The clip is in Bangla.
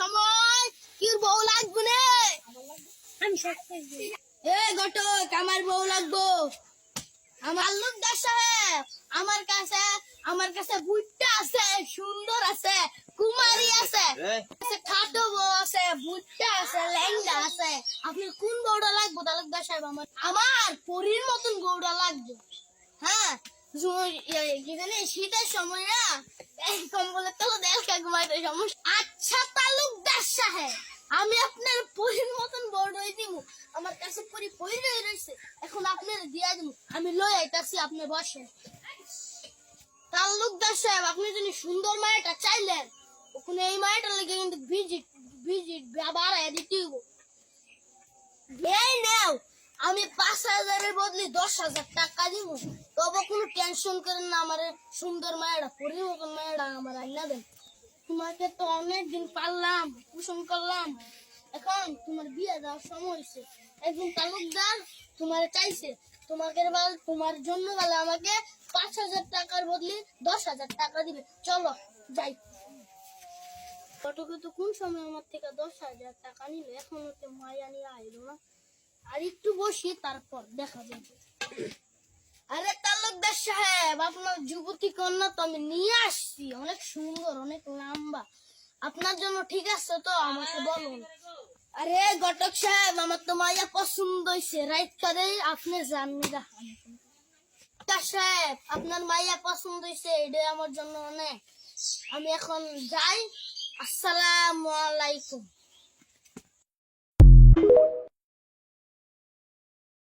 সময় কি বউ লাগবে না আমি ঘটক আমার বউ লাগবো আমার লোকদার সাহেব আমার কাছে বুট্টা আছে সুন্দর আছে কুমারী আছে খাটো বউ আছে বুট্টা আছে লেঙ্গা আছে আপনি কোন বউটা লাগবো তালুকদার সাহেব আমার পরীর মতন বউটা লাগবে হ্যাঁ যেখানে শীতের সময় না কম্বলের তলে দেখা ঘুমাইতে সমস্যা আচ্ছা তালুকদার সাহেব আমি আপনার পরীর মতন বড় হয়ে দিব আমার কাছে পরি রয়েছে এখন আপনার দিয়া দিব আমি লই আইতাছি আপনি বসেন তালুকদার সাহেব আপনি যদি সুন্দর মায়াটা চাইলেন ওখানে এই মায়াটা লেগে কিন্তু ভিজিট বাড়ায় দিতে হইব এই নাও আমি 5,000-এর বদলে 10,000 টাকা দিব তবে কোনো টেনশন করেন না আমার সুন্দর মায়াটা পরীর মতন মায়াটা আমার আইনা দেন তোমাকে তো অনেকদিন পারলাম পোষণ করলাম এখন তোমার বিয়ে দেওয়ার সময় হয়েছে একদিন তালুকদার তোমার চাইছে তোমার জন্য বলে আমাকে 5,000 টাকার বদলে 10,000 টাকা দিবে চলো যাই ফটোকে তো কোন সময় আমার থেকে 10,000 টাকা নিল এখন ওকে মায়া নিয়ে আইলো না আর একটু বসি তারপর দেখা যাবে আরে তালুকদার সাহেব আপনার যুবতী কন্যা তো আমি নিয়ে আসছি অনেক সুন্দর অনেক লম্বা আপনার জন্য ঠিক আছে তো আমাকে বলুন আরে ঘটক সাহেব আমার তো মাইয়া পছন্দ হয়েছে রাইট করে আপনি জাননি সাহেব আপনার মাইয়া পছন্দ হয়েছে এটাই আমার জন্য অনেক আমি এখন যাই আসসালামু আলাইকুম